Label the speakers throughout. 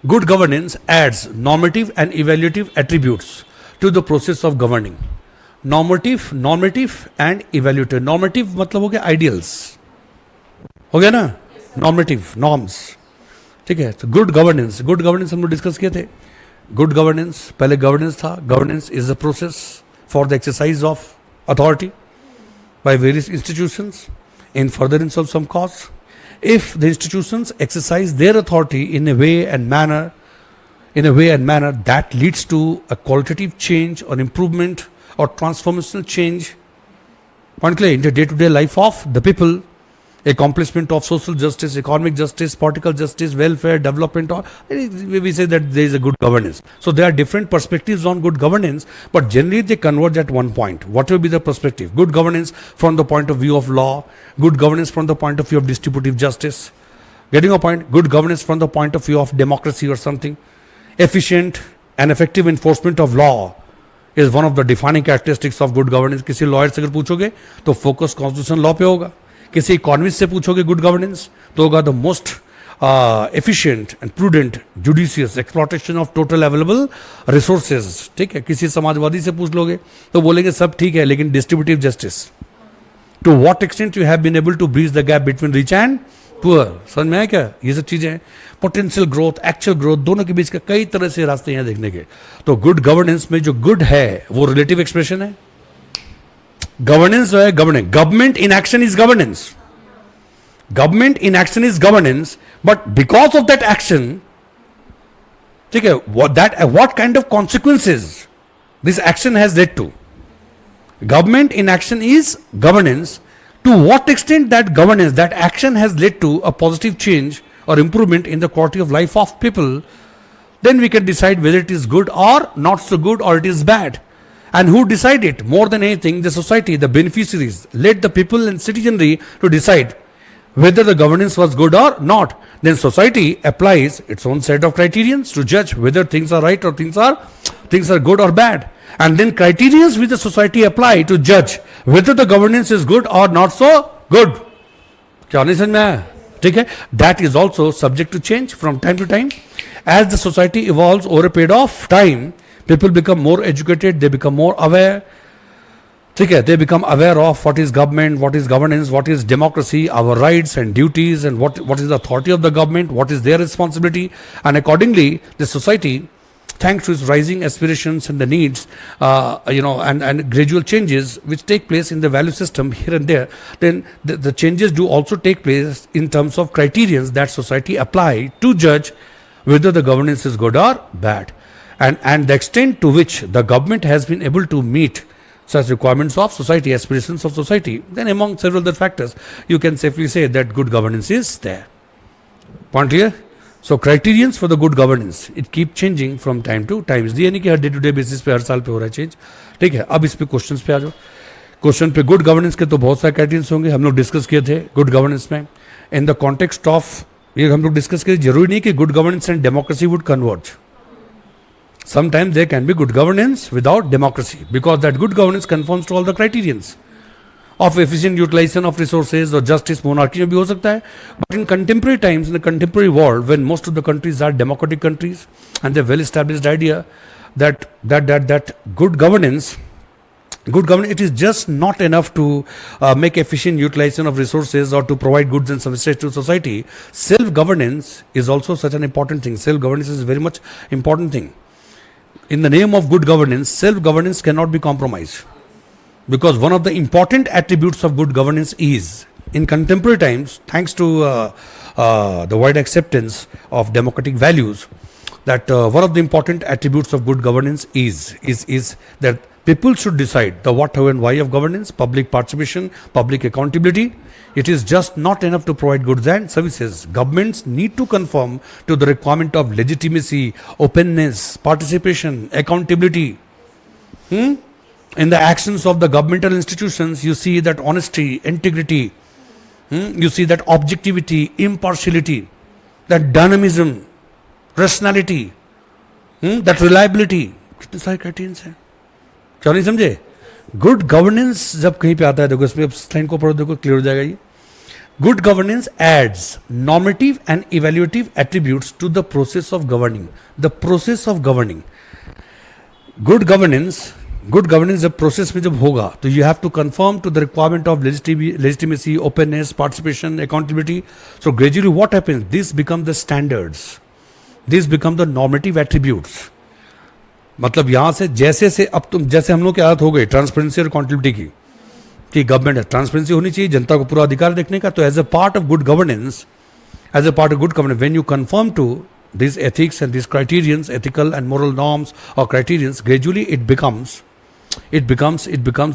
Speaker 1: Good governance adds normative and evaluative attributes to the process of governing. Normative and evaluative. Normative मतलब हो गया ideals, हो गया ना, normative norms, ठीक है. तो गुड गवर्नेंस हम लोग डिस्कस किए थे. गुड गवर्नेंस, पहले गवर्नेंस था. Governance is the process for the exercise of authority by various institutions in furtherance of some cause. If the institutions exercise their authority in a way and manner that leads to a qualitative change or improvement or transformational change, point clear, in the day-to-day life of the people, accomplishment of social justice, economic justice, political justice, welfare, development, or we say that there is a good governance. So there are different perspectives on good governance, but generally they converge at one point. What will be the perspective? Good governance from the point of view of law, good governance from the point of view of distributive justice. Getting a point? Good governance from the point of view of democracy or something. Efficient and effective enforcement of law is one of the defining characteristics of good governance. किसी lawyer से अगर पूछोगे तो focus constitution law पे होगा. किसी economist से पूछोगे गुड गवर्नेंस तो होगा the most efficient and prudent judicious exploitation of total available resources. ठीक है. किसी समाजवादी से पूछ लोगे तो बोलेंगे सब ठीक है लेकिन distributive justice, to what extent you have been able to breach the gap between rich and poor. समझ में आया क्या? ये सब चीजें, पोटेंशियल ग्रोथ, एक्चुअल ग्रोथ, दोनों के बीच का कई तरह से रास्ते हैं देखने के. तो गुड गवर्नेंस में जो गुड है वो रिलेटिव एक्सप्रेशन है. गवर्नेंस जो है governing, government in action is governance. Government in action is governance, but because of that action, ठीक है, what kind of consequences this action has led to. Government in action is governance. To what extent that governance, that action has led to a positive change or improvement in the quality of life of people, then we can decide whether it is good or not so good or it is bad. And who decide it? More than anything, the society, the beneficiaries. Let the people and citizenry to decide whether the governance was good or not. Then society applies its own set of criterions to judge whether things are right or things are good or bad. And then criterions which the society apply to judge whether the governance is good or not so good. क्या नहीं समझ में आया? ठीक है. That is also subject to change from time to time. As the society evolves over a period of time, people become more educated, they become more aware. ठीक है. They become aware of what is government, what is governance, what is democracy, our rights and duties, and what is the authority of the government, what is their responsibility, and accordingly the society, thanks to its rising aspirations and the needs, and gradual changes which take place in the value system here and there, then the changes do also take place in terms of criterions that society apply to judge whether the governance is good or bad, and the extent to which the government has been able to meet such requirements of society, aspirations of society. Then among several other factors, you can safely say that good governance is there. Point clear? So criterions for the good governance, it keep changing from time to time. इसलिए नहीं कि हर day to day basis पे हर साल पे हो रहा है change. ठीक है. अब इस पे क्वेश्चंस पे आ जाओ. क्वेश्चन पे गुड गवर्नेंस के तो बहुत सारे क्राइटेरियंस होंगे, हम लोग डिस्कस किए थे गुड गवर्नेंस में. इन द कॉन्टेक्स्ट ऑफ ये हम लोग डिस्कस किए, जरूरी नहीं कि good governance and democracy would converge. Sometimes there can be good governance without democracy, because that good governance conforms to all the criterions of efficient utilization of resources or justice. Monarchy में भी हो सकता है. But in contemporary times, in the contemporary world, when most of the countries are democratic countries and the well-established idea that good governance, it is just not enough to make efficient utilization of resources or to provide goods and services to society. Self-governance is also such an important thing. Self-governance is a very much important thing. In the name of good governance, self-governance cannot be compromised, because one of the important attributes of good governance is, in contemporary times, thanks to the wide acceptance of democratic values, that one of the important attributes of good governance is that people should decide the what, how and why of governance, public participation, public accountability. It is just not enough to provide goods and services. Governments need to conform to the requirement of legitimacy, openness, participation, accountability. In the actions of the governmental institutions, you see that honesty, integrity, you see that objectivity, impartiality, that dynamism, rationality, that reliability. कितने सारे criterions हैं. क्या नहीं समझे? Good governance जब कहीं पे आता है, देखो इसमें अब स्लाइड को पढ़ो, देखो क्लियर हो जाएगा ये. Good governance adds normative and evaluative attributes to the process of governing. The process of governing. Good governance जब प्रोसेस में जब होगा तो you have to conform to the requirement of legitimacy, openness, participation, accountability. So gradually what happens, this become the standards, this become the normative attributes. मतलब यहां से जैसे से अब तुम जैसे हम लोग की आदत हो गई ट्रांसपेरेंसी और अकाउंटेबिलिटी की, कि गवर्नमेंट है, ट्रांसपेरेंसी होनी चाहिए, जनता को पूरा अधिकार देखने का. तो as a part of good governance, when you conform to these ethics and these criterions, ethical and moral norms or criterions, gradually it becomes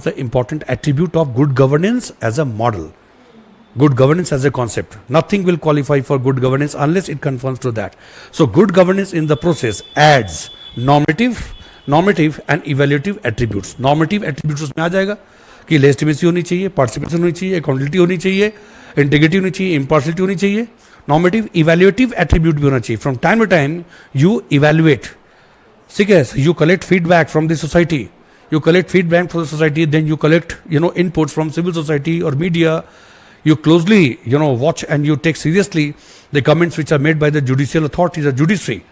Speaker 1: the important attribute of good governance as a model, good governance as a concept. Nothing will qualify for good governance unless it conforms to that. So good governance in the process adds normative and evaluative attributes. Normative attributes उसमें आ जाएगा कि legitimacy होनी चाहिए, participation होनी चाहिए, accountability होनी चाहिए, integrity होनी चाहिए, impartiality होनी चाहिए. Normative evaluative attribute भी होना चाहिए. From time to time you evaluate, ठीक है, you collect feedback from the society, then you collect inputs from civil society or media. You closely watch and you take seriously the comments which are made by the judicial authorities or judiciary.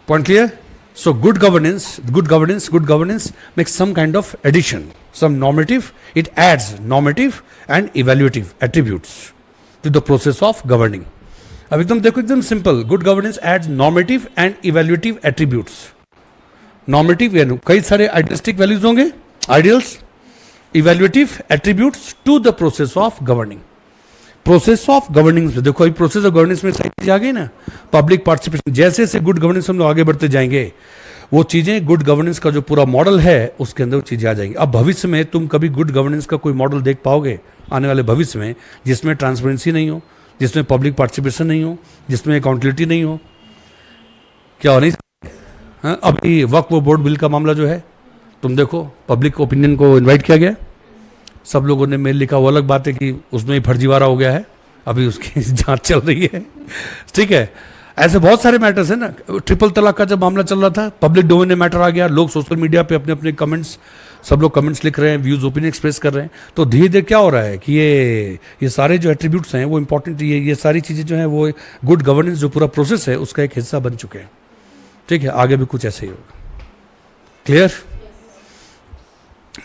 Speaker 1: Point clear? So good governance makes some kind of addition, some normative. It adds normative and evaluative attributes to the process of governing. अब एकदम देखो, एकदम simple. Good governance aids normative and evaluative attributes. Normative यानी कई सारे idealistic values होंगे, ideals. Evaluative attributes to the process of governing. Process of governing देखो, अभी प्रोसेस ऑफ गवर्नेंस में सारी चीज आ गई ना, पब्लिक पार्टिसिपेशन. जैसे जैसे गुड गवर्नेंस हम लोग आगे बढ़ते जाएंगे, वो चीजें गुड गवर्नेंस का जो पूरा मॉडल है उसके अंदर वो चीजें आ जाएंगी. अब भविष्य में तुम कभी गुड गवर्नेंस का कोई मॉडल देख पाओगे आने वाले भविष्य में जिसमें ट्रांसपेरेंसी नहीं हो, जिसमें पब्लिक पार्टिसिपेशन नहीं हो, जिसमें अकाउंटेबिलिटी नहीं हो? क्या हो नहीं सकता. अभी वक्फ बोर्ड बिल का मामला जो है, तुम देखो, पब्लिक ओपिनियन को इनवाइट किया गया, सब लोगों ने मेल लिखा. वो अलग बात है कि उसमें ही फर्जीवाड़ा हो गया है, अभी उसकी जांच चल रही है, ठीक है. ऐसे बहुत सारे मैटर्स है ना. ट्रिपल तलाक का जब मामला चल रहा था, पब्लिक डोमेन में मैटर आ गया, लोग सोशल मीडिया पे अपने अपने कमेंट्स, सब लोग कमेंट्स लिख रहे हैं, व्यूज ओपिनियन एक्सप्रेस कर रहे हैं. तो धीरे धीरे क्या हो रहा है कि ये सारे जो एट्रीब्यूट्स हैं वो इंपॉर्टेंट, ये सारी चीज़ें जो हैं वो गुड गवर्नेंस जो पूरा प्रोसेस है उसका एक हिस्सा बन चुके हैं. ठीक है, आगे भी कुछ ऐसे ही होगा. क्लियर?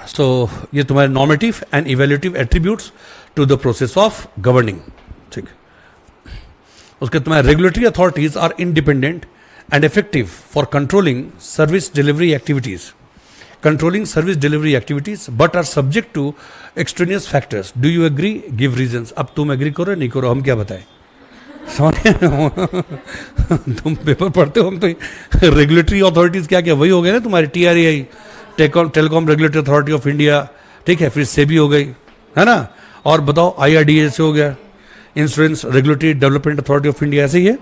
Speaker 1: सो ये तुम्हारे normative and evaluative attributes to the process of governing. ठीक. उसके तुम्हारे regulatory authorities are independent and effective for controlling service delivery activities, but are subject to extraneous factors. Do you agree? Give reasons. अब तुम agree करो नहीं करो, हम क्या बताएं? तुम पेपर पढ़ते हो, हम तो रेगुलेटरी अथॉरिटीज क्या क्या वही हो गए ना तुम्हारी. TRAI, telecom regulatory authority of India, ठीक है, फिर सेबी हो गई, है ना. और बताओ IRDA से हो गया, insurance regulatory development authority of India, ऐसे ही है.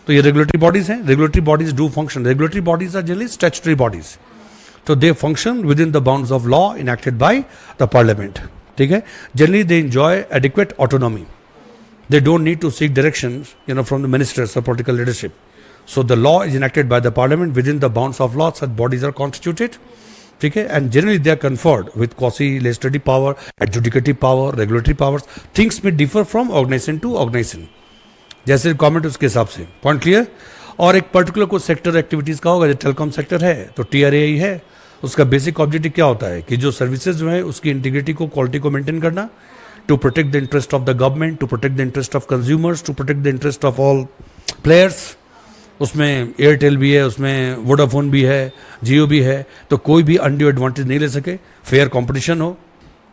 Speaker 1: तो ये रेगुलेटरी बॉडीज हैं. Regulatory bodies do function. Regulatory bodies are generally statutory bodies. So they function within the bounds of law enacted by the parliament. ठीक है. Generally they enjoy adequate autonomy. They don't need to seek directions, from the ministers or political leadership. So the law is enacted by the parliament within the bounds of law. Such bodies are constituted. ठीक है. And generally they are conferred with quasi-legislative power, adjudicative power, regulatory powers. Things may differ from organization to organization. जैसे requirement उसके हिसाब से. Point clear? और एक particular कोई sector activities का होगा, जैसे टेलीकॉम सेक्टर है तो TRAI है. उसका बेसिक ऑब्जेक्टिव क्या होता है कि जो सर्विसेज जो है उसकी इंटीग्रिटी को, क्वालिटी को मेंटेन करना, to protect the interest of the government, to protect the interest of consumers, to protect the interest of all players. उसमें एयरटेल भी है, उसमें वोडाफोन भी है, जियो भी है. तो कोई भी अनड्यू एडवांटेज नहीं ले सके, फेयर कॉम्पिटिशन हो.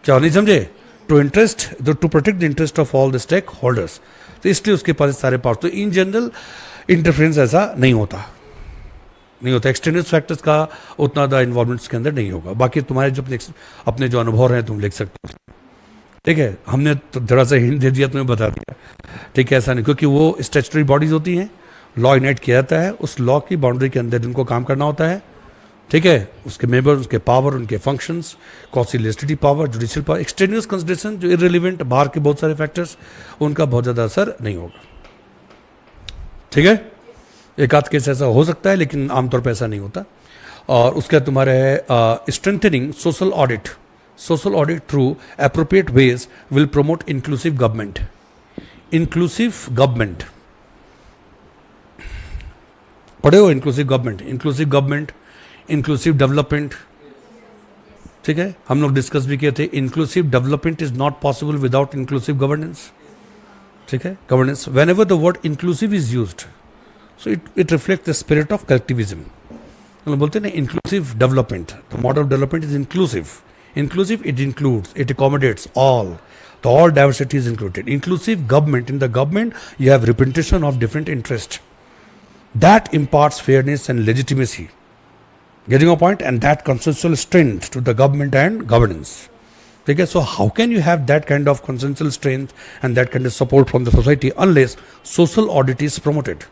Speaker 1: क्या नहीं समझे? To protect the interest of all the stakeholders. तो इसलिए उसके पास सारे पावर. तो इन जनरल इंटरफेरेंस ऐसा नहीं होता. एक्सटर्नल फैक्टर्स का उतना ज़्यादा इन्वॉल्वमेंट के अंदर नहीं होगा. बाकी तुम्हारे जो अपने जो अनुभव हैं तुम लिख सकते हो. ठीक है, हमने तो थोड़ा सा हिंट दे दिया, तुम्हें बता दिया. ठीक है, ऐसा नहीं, क्योंकि वो स्टैट्यूटरी बॉडीज होती हैं, लॉ इनेक्ट किया जाता है, उस लॉ की बाउंड्री के अंदर जिनको काम करना होता है. ठीक है, उसके मेंबर, उसके पावर, उनके functions, quasi legislative power, judicial power, extraneous consideration जो इररिलेवेंट बाहर के बहुत सारे फैक्टर्स, उनका बहुत ज़्यादा असर नहीं होगा. ठीक है, एक आध केस ऐसा हो सकता है लेकिन आमतौर पर ऐसा नहीं होता. और उसका तुम्हारे है strengthening social audit through appropriate veg will promote inclusive government. Inclusive government पढ़े हो? इंक्लूसिव गवर्नमेंट, इंक्लूसिव डेवलपमेंट, ठीक है, हम लोग डिस्कस भी किए थे। Inclusive development is not possible without inclusive governance, ठीक है, governance. When ever the word inclusive is used, so it reflect the spirit of collectivism. हम बोलते हैं ना inclusive development, the model of development is inclusive. Inclusive, it includes, it accommodates all. The all diversity is included. Inclusive government, in the government, you have representation of different interests. That imparts fairness and legitimacy. Getting a point? And that consensual strength to the government and governance. Okay, so how can you have that kind of consensual strength and that kind of support from the society unless social audit is promoted?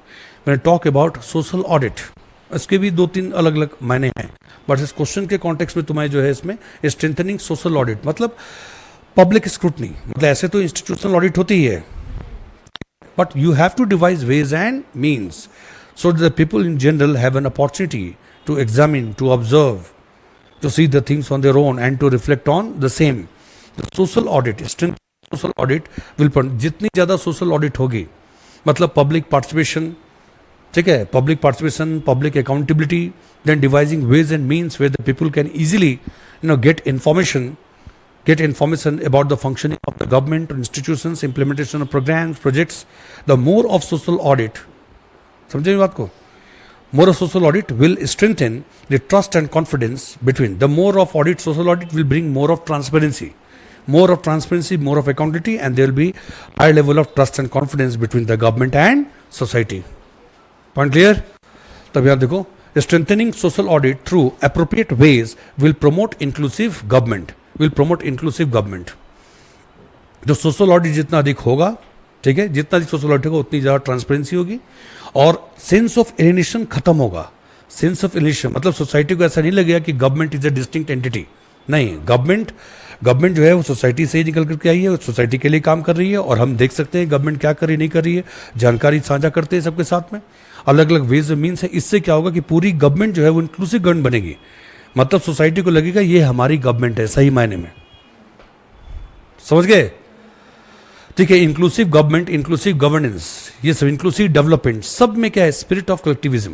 Speaker 1: When I talk about social audit, इसके भी 2-3 अलग अलग मायने हैं, but इस question के context में तुम्हें जो है इसमें स्ट्रेंथनिंग सोशल ऑडिट मतलब पब्लिक स्क्रूटनी, मतलब ऐसे तो इंस्टीट्यूशनल ऑडिट होती ही है, but you have to devise ways and means so that the people in general have an opportunity to examine, to observe, to see the things on their own and to reflect on the same. The social audit, strength social audit will, जितनी ज़्यादा social audit होगी मतलब public participation, ठीक है, public participation, public accountability, then devising ways and means where the people can easily get information about the functioning of the government or institutions, implementation of programs, projects. The more of social audit, समझे बात को, more of social audit will strengthen the trust and confidence between. The more of audit, social audit will bring more of transparency, more of accountability, and there will be high level of trust and confidence between the government and society. Point clear? तब यार देखो, strengthening social audit through appropriate ways will promote inclusive government. जो social audit जितना अधिक होगा, ठीक है, जितना अधिक सोशल ऑडिट होगा उतनी ज़्यादा ट्रांसपेरेंसी होगी और सेंस ऑफ एलिनेशन खत्म होगा। सेंस ऑफ एलिनेशन मतलब सोसाइटी को ऐसा नहीं लगेगा कि government is a distinct entity. नहीं, गवर्नमेंट जो है वो सोसाइटी से ही निकल करके आई है, वो सोसाइटी के लिए काम कर रही है और हम देख सकते हैं गवर्नमेंट क्या कर रही नहीं कर रही है, जानकारी साझा करते हैं सबके साथ में, अलग अलग वेज मीन्स है। इससे क्या होगा कि पूरी गवर्नमेंट जो है वो इंक्लूसिव गवर्नमेंट बनेगी, मतलब सोसाइटी को लगेगा ये हमारी गवर्नमेंट है सही मायने में, समझ गए? ठीक है, इंक्लूसिव गवर्नमेंट, इंक्लूसिव गवर्नेंस, ये सब इंक्लूसिव डेवलपमेंट, सब में क्या है? Spirit of collectivism,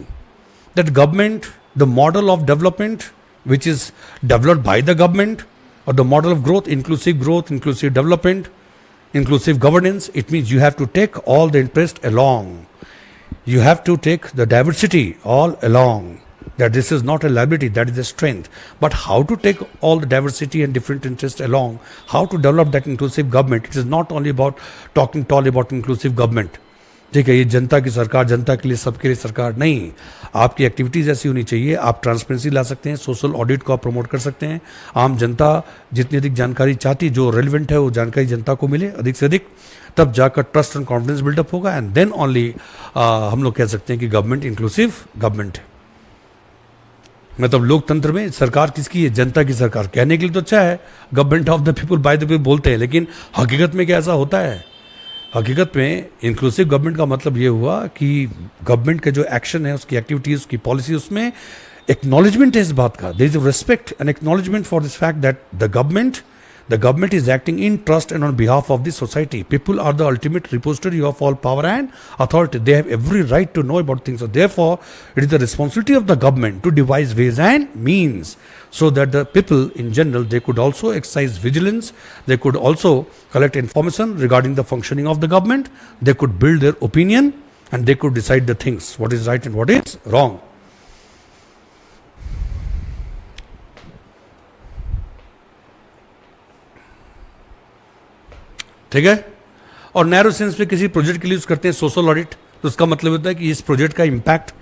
Speaker 1: that government, the model of development which is developed by the government, or the model of growth, inclusive development, inclusive governance. It means you have to take all the interest along. You have to take the diversity all along. That this is not a liability, that is a strength. But how to take all the diversity and different interests along? How to develop that inclusive government? It is not only about talking tall about inclusive government. ठीक है, ये जनता की सरकार, जनता के लिए, सबके लिए सरकार नहीं। आपकी एक्टिविटीज़ ऐसी होनी चाहिए, आप ट्रांसपेरेंसी ला सकते हैं, सोशल ऑडिट को आप प्रमोट कर सकते हैं, आम जनता जितनी अधिक जानकारी चाहती, जो रेलिवेंट है वो जानकारी जनता को मिले अधिक से अधिक, तब जाकर ट्रस्ट एंड कॉन्फिडेंस बिल्डअप होगा एंड देन ओनली हम लोग कह सकते हैं कि गवर्नमेंट इंक्लूसिव गवर्नमेंट है। मतलब लोकतंत्र में सरकार किसकी है? जनता की सरकार। कहने के लिए तो अच्छा है, government of the people by the people बोलते हैं, लेकिन हकीकत में क्या ऐसा होता है? हकीकत में इंक्लूसिव गवर्नमेंट का मतलब ये हुआ कि गवर्नमेंट का जो एक्शन है, उसकी एक्टिविटीज, उसकी पॉलिसी, उसमें एक्नॉलेजमेंट है इस बात का, there is a respect and acknowledgement for this fact that the government is acting in trust and on behalf of the society. People are the ultimate repository of all power and authority. They have every right to know about things. So therefore, it is the responsibility of the government to devise ways and means so that the people in general, they could also exercise vigilance. They could also collect information regarding the functioning of the government. They could build their opinion and they could decide the things, what is right and what is wrong. ठीक है, और narrow sense पे किसी project के लिए use करते हैं social audit, तो उसका मतलब होता है कि इस प्रोजेक्ट का इम्पैक्ट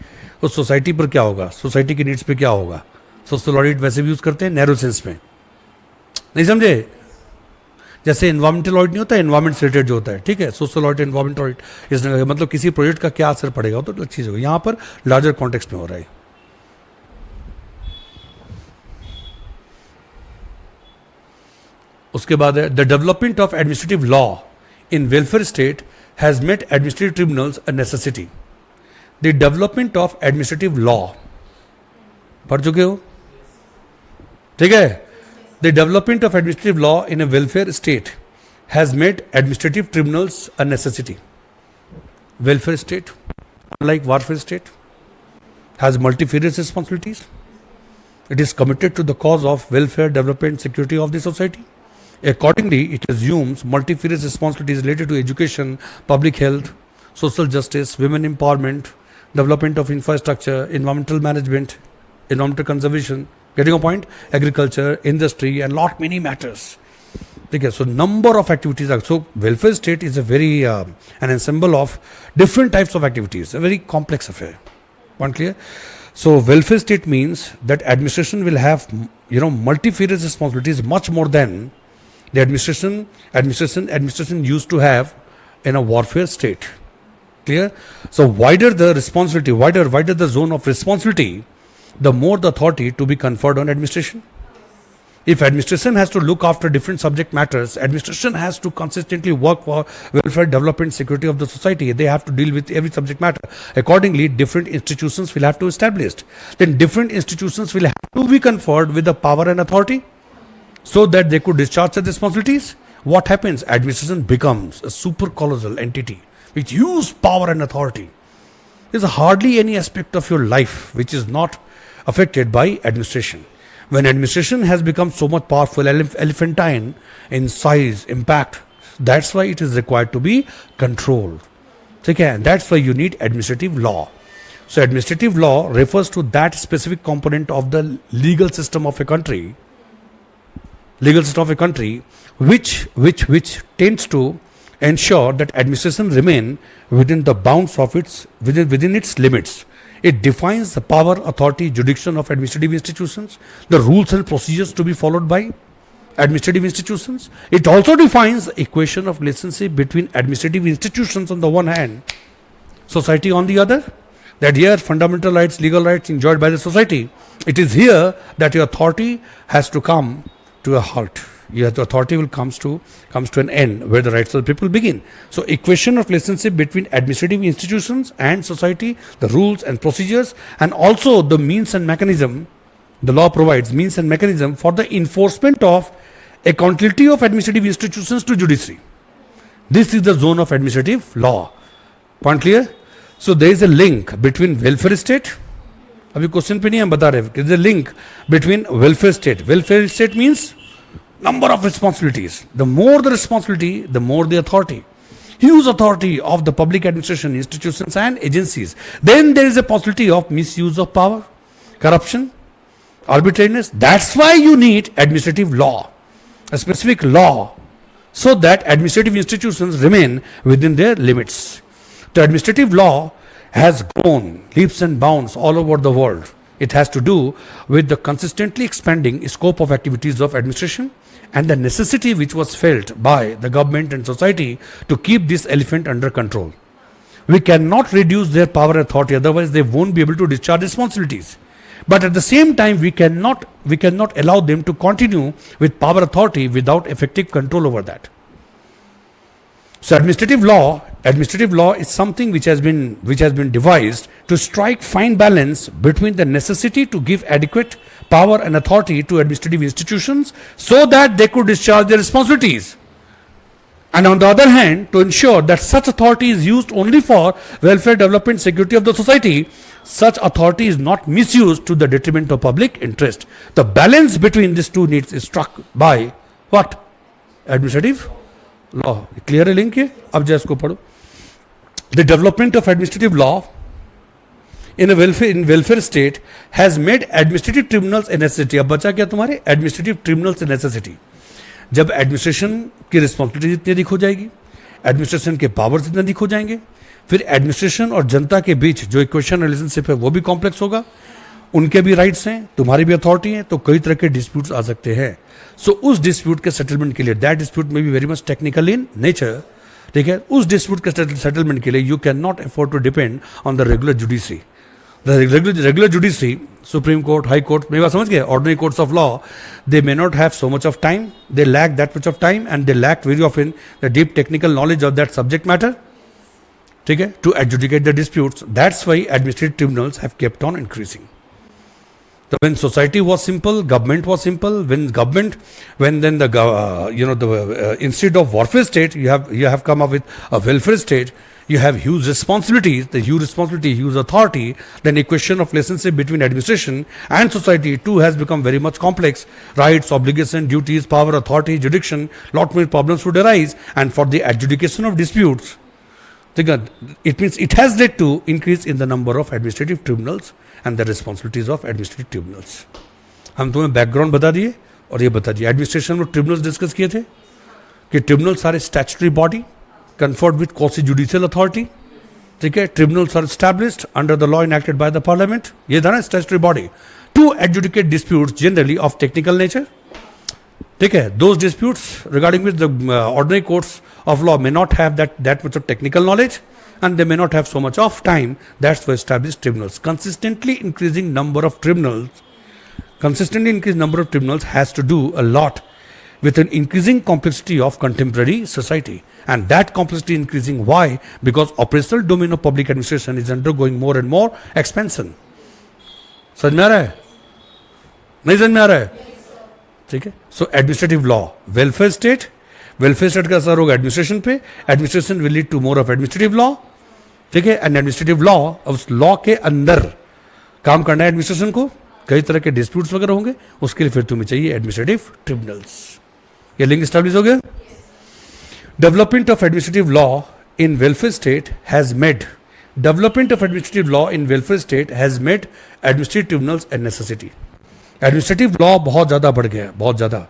Speaker 1: उस सोसाइटी पर क्या होगा, सोसाइटी की नीड्स पे क्या होगा। सोशल ऑडिट वैसे भी यूज करते हैं नैरो सेंस में, नहीं समझे? जैसे एनवायरमेंटल ऑडिट नहीं होता है, एनवायरमेंट से रिलेटेड जो होता है, ठीक है, सोशल ऑडिट, एनवायरमेंट ऑडिट, इसमें मतलब किसी प्रोजेक्ट का क्या असर पड़ेगा, तो अलग चीज़ होगी। यहाँ पर लार्जर कॉन्टेक्स्ट में हो रहा है। उसके बाद है the development of administrative law in welfare state has made administrative tribunals a necessity. The development of administrative law पढ़ चुके हो, ठीक है? The development of administrative law in a welfare state has made administrative tribunals a necessity. Welfare state, unlike warfare state, has multifarious responsibilities. It is committed to the cause of welfare, development, security of the society. Accordingly, it assumes multifarious responsibilities related to education, public health, social justice, women empowerment, development of infrastructure, environmental management, environmental conservation, getting a point, agriculture, industry, and lot many matters. Okay, so number of activities are, so welfare state is a very an ensemble of different types of activities, a very complex affair. Point clear? So welfare state means that administration will have multifarious responsibilities much more than the administration used to have in a warfare state. Clear? So wider the responsibility, wider the zone of responsibility, the more the authority to be conferred on administration. If administration has to look after different subject matters, administration has to consistently work for welfare, development, security of the society. They have to deal with every subject matter. Accordingly, different institutions will have to establish. Then different institutions will have to be conferred with the power and authority so that they could discharge their responsibilities. What happens? Administration becomes a super colossal entity with huge power and authority. There is hardly any aspect of your life which is not affected by administration. When administration has become so much powerful, elephantine in size, impact, that's why it is required to be controlled. Okay? That's why you need administrative law. So administrative law refers to that specific component of the legal system of a country, which tends to ensure that administration remain within the bounds of within its limits. It defines the power, authority, jurisdiction of administrative institutions, the rules and procedures to be followed by administrative institutions. It also defines the equation of relationship between administrative institutions on the one hand, society on the other. That here fundamental rights, legal rights enjoyed by the society. It is here that your authority has to come to a halt. Your authority will comes to an end where the rights of the people begin. So equation of relationship between administrative institutions and society, the rules and procedures, and also the means and mechanism. The law provides means and mechanism for the enforcement of accountability of administrative institutions to judiciary. This is the zone of administrative law. Point clear? So there is a link between welfare state. अभी question पे नहीं हम बता रहे. There is a link between welfare state. Welfare state means number of responsibilities. The more the responsibility, the more the authority. Huge authority of the public administration, institutions and agencies. Then there is a possibility of misuse of power, corruption, arbitrariness. That's why you need administrative law, a specific law, so that administrative institutions remain within their limits. The administrative law has grown leaps and bounds all over the world. It has to do with the consistently expanding scope of activities of administration and the necessity which was felt by the government and society to keep this elephant under control. We cannot reduce their power and authority, otherwise they won't be able to discharge responsibilities. But at the same time, we cannot allow them to continue with power authority without effective control over that. So administrative law is something which has been devised to strike fine balance between the necessity to give adequate power and authority to administrative institutions so that they could discharge their responsibilities, and on the other hand to ensure that such authority is used only for welfare, development, security of the society. Such authority is not misused to the detriment of public interest. The balance between these two needs is struck by what? Administrative law. Clear link है? अब जैसे इसको पढ़ो. The development of administrative law in welfare state has made administrative tribunals a necessity. अब बचा क्या तुम्हारे? Administrative tribunals a necessity. जब एडमिनिस्ट्रेशन की रिस्पॉन्सिबिलिटी जितनी अधिक हो जाएगी, एडमिनिस्ट्रेशन के पावर जितने अधिक हो जाएंगे, फिर एडमिनिस्ट्रेशन और जनता के बीच जो इक्वेशन रिलेशनशिप है वो भी कॉम्प्लेक्स होगा. उनके भी राइट्स हैं, तुम्हारी भी अथॉरिटी है, तो कई तरह के डिस्प्यूट्स आ सकते हैं. सो उस डिस्प्यूट के सेटलमेंट के लिए, दैट डिस्प्यूट में be very much technical in nature, ठीक है, उस डिस्प्यूट के सेटलमेंट के लिए you can not afford to depend on the regular judiciary. The regular judiciary, supreme court, high court, मेरी बात समझ गए, ordinary courts of law, they may not have so much of time, they lack that much of time and they lack very often the deep technical knowledge of that subject matter, ठीक है, to adjudicate the disputes. That's why administrative tribunals have kept on increasing. So when society was simple, government was simple. When government, when then the instead of warfare state, you have come up with a welfare state. You have huge responsibilities, the huge responsibility, huge authority. Then a question of relationship between administration and society too has become very much complex. Rights, obligation, duties, power, authority, jurisdiction. Lot many problems would arise, and for the adjudication of disputes, it means it has led to increase in the number of administrative tribunals and the responsibilities of administrative tribunals. हम तुम्हें background बता दिए और ये बता दिए administration में tribunals discuss किए थे कि tribunals are statutory body conferred with quasi judicial authority. ठीक है, tribunals are established under the law enacted by the parliament. ये था ना statutory body to adjudicate disputes generally of technical nature. ठीक है, those disputes regarding which the ordinary courts of law may not have that much of technical knowledge and they may not have so much of time. That's why established tribunals. Consistently increasing number of tribunals has to do a lot with an increasing complexity of contemporary society. And that complexity increasing. Why? Because operational domain of public administration is undergoing more and more expansion. समझ में आ रहा है? नहीं समझ में आ रहा है? ठीक है. So administrative law, welfare state का असर होगा एडमिनिस्ट्रेशन पे. Administration will lead to more of administrative law. ठीक है. And administrative law, उस लॉ के अंदर काम करना है एडमिनिस्ट्रेशन को. कई तरह के डिस्प्यूट्स वगैरह होंगे, उसके लिए फिर तुम्हें चाहिए एडमिनिस्ट्रेटिव ट्रिब्यूनल्स. ये लिंक स्टैब्लिश हो गया. Development of administrative law in welfare state has made administrative tribunals a necessity. Administrative law बहुत ज़्यादा बढ़ गया है, बहुत ज़्यादा.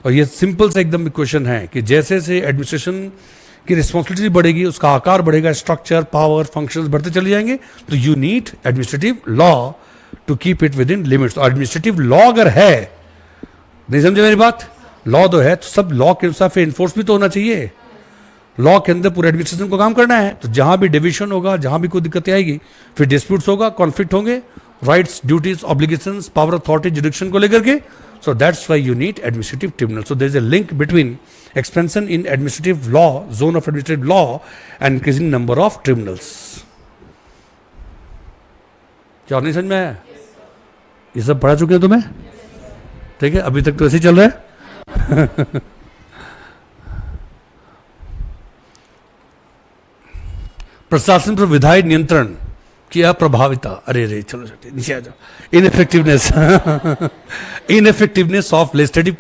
Speaker 1: और ये सिंपल सा एकदम इक्वेशन है कि जैसे से एडमिनिस्ट्रेशन की रिस्पॉन्सिबिलिटी बढ़ेगी, उसका आकार बढ़ेगा, स्ट्रक्चर, पावर, फंक्शंस बढ़ते चले जाएंगे, तो you need administrative law to keep it within limits. और एडमिनिस्ट्रेटिव लॉ अगर है, नहीं समझे मेरी बात, लॉ तो है तो सब लॉ के अनुसार फिर इन्फोर्स भी तो होना चाहिए. लॉ के अंदर पूरे एडमिनिस्ट्रेशन को काम करना है, तो जहां भी डिवीजन होगा, जहां भी कोई दिक्कतें आएगी, फिर डिस्प्यूट्स होगा, कॉन्फ्लिक्ट होंगे, rights, duties, obligations, power, authority, jurisdiction को लेकर के. So that's why you need administrative tribunal. So there is a link between expansion in administrative law, zone of administrative law and increasing number of tribunals. क्या नहीं समझ में आया? ये सब पढ़ा चुके हैं तुम्हें? ठीक है, अभी तक तो ऐसे ही चल रहा है. प्रशासन पर विधायी नियंत्रण की अप्रभाविता. अरे चलो नीचे आ जाओ. Ineffectiveness of legislative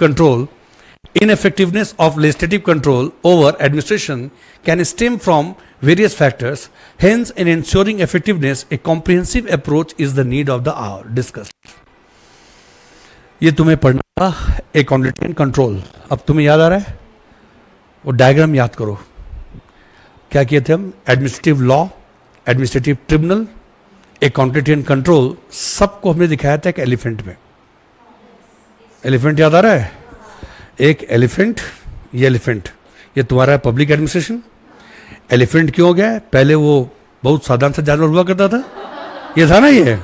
Speaker 1: control over administration can stem from various factors. Hence, in ensuring effectiveness, a comprehensive approach is the need of the hour. Discussed. ये तुम्हें पढ़ना था अकाउंटेबिलिटी एंड कंट्रोल. अब तुम्हें याद आ रहा है? वो डायग्राम याद करो. क्या किए थे हम? Administrative law, administrative tribunal, accountability and control, सबको हमने दिखाया था एक एलिफेंट में. एलिफेंट याद आ रहा है? एक एलिफेंट, ये तुम्हारा पब्लिक एडमिनिस्ट्रेशन. एलिफेंट क्यों हो गया? पहले वो बहुत साधारण सा जानवर हुआ करता था, ये था ना ये.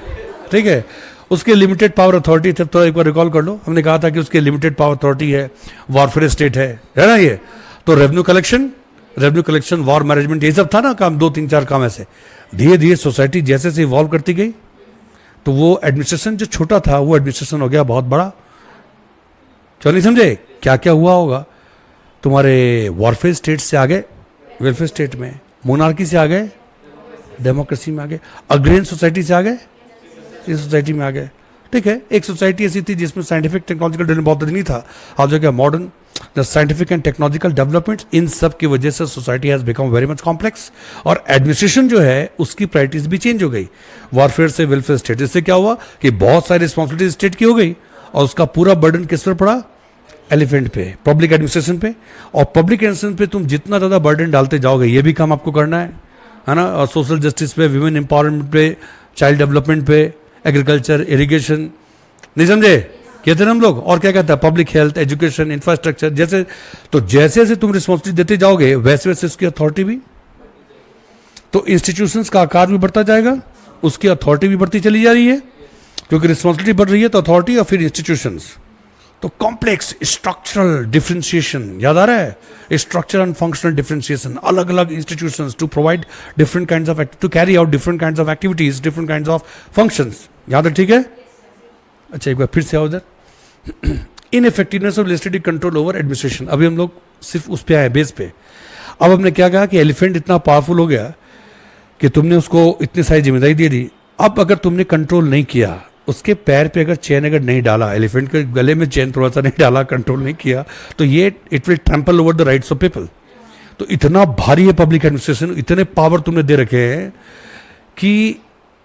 Speaker 1: ठीक है, उसके लिमिटेड पावर अथॉरिटी थे. तो एक बार रिकॉल कर लो, हमने कहा था कि उसके लिमिटेड पावर अथॉरिटी है, वॉरफेयर स्टेट है ना ये. तो रेवेन्यू कलेक्शन, वॉर मैनेजमेंट, ये सब था ना काम, 2-3-4 काम ऐसे. धीरे धीरे सोसाइटी जैसे से इवॉल्व करती गई, तो वो एडमिनिस्ट्रेशन जो छोटा था वो एडमिनिस्ट्रेशन हो गया बहुत बड़ा. चलो नहीं समझे क्या क्या हुआ होगा? तुम्हारे वॉरफेयर स्टेट से आ गए वेलफेयर स्टेट में, मोनार्की से आ गए डेमोक्रेसी में आ गए, अग्रेन सोसाइटी से आ गए इस सोसाइटी में आ गए. ठीक है, एक सोसाइटी ऐसी थी जिसमें साइंटिफिक टेक्नोलॉजिकल डेवलपमेंट बहुत नहीं था. आज जो क्या modern the scientific and technological development, इन सब की वजह से society has become very much complex. और एडमिनिस्ट्रेशन जो है उसकी प्रायोरिटीज भी चेंज हो गई, वॉरफेयर से वेलफेयर स्टेट. इससे क्या हुआ कि बहुत सारी रिस्पॉन्सिबिलिटी स्टेट की हो गई और उसका पूरा बर्डन किस पर पड़ा? एलिफेंट पे, पब्लिक एडमिनिस्ट्रेशन पे. और पब्लिक एडमिनिस्ट्रेशन पे तुम जितना ज़्यादा बर्डन डालते जाओगे, ये भी काम आपको करना है ना. और सोशल जस्टिस पे, विमेन एम्पावरमेंट पे, चाइल्ड डेवलपमेंट पे, एग्रीकल्चर, इरिगेशन, नहीं समझे कहते ना हम लोग. और क्या कहता है? पब्लिक हेल्थ, एजुकेशन, इंफ्रास्ट्रक्चर, जैसे. तो जैसे जैसे तुम रिस्पॉन्सिबिलिटी देते जाओगे वैसे वैसे उसकी अथॉरिटी भी, तो इंस्टीट्यूशंस का आकार भी बढ़ता जाएगा, उसकी अथॉरिटी भी बढ़ती चली जा रही है, क्योंकि रिस्पॉन्सिबिलिटी बढ़ रही है. तो अथॉरिटी और फिर इंस्टीट्यूशंस. तो कॉम्प्लेक्स स्ट्रक्चरल डिफरेंशिएशन, याद आ रहा है? स्ट्रक्चर एंड फंक्शनल डिफरेंशिएशन, अलग अलग institutions to provide different kinds of, to carry out different kinds of activities, different kinds of functions. याद है? ठीक है. अच्छा एक बार फिर से आओ उधर। इनइफेक्टिवनेस of legislative control over administration. अभी हम लोग सिर्फ उस पे आए, बेस पे। अब हमने क्या कहा कि एलिफेंट इतना पावरफुल हो गया कि तुमने उसको इतनी सारी जिम्मेदारी दे दी। अब अगर तुमने कंट्रोल नहीं किया, उसके पैर पे अगर चेन अगर नहीं डाला, एलिफेंट के गले में चेन थोड़ा सा नहीं डाला, कंट्रोल नहीं किया, तो ये it will trample over the rights of people. तो इतना भारी है पब्लिक एडमिनिस्ट्रेशन, इतने पावर तुमने दे रखे हैं कि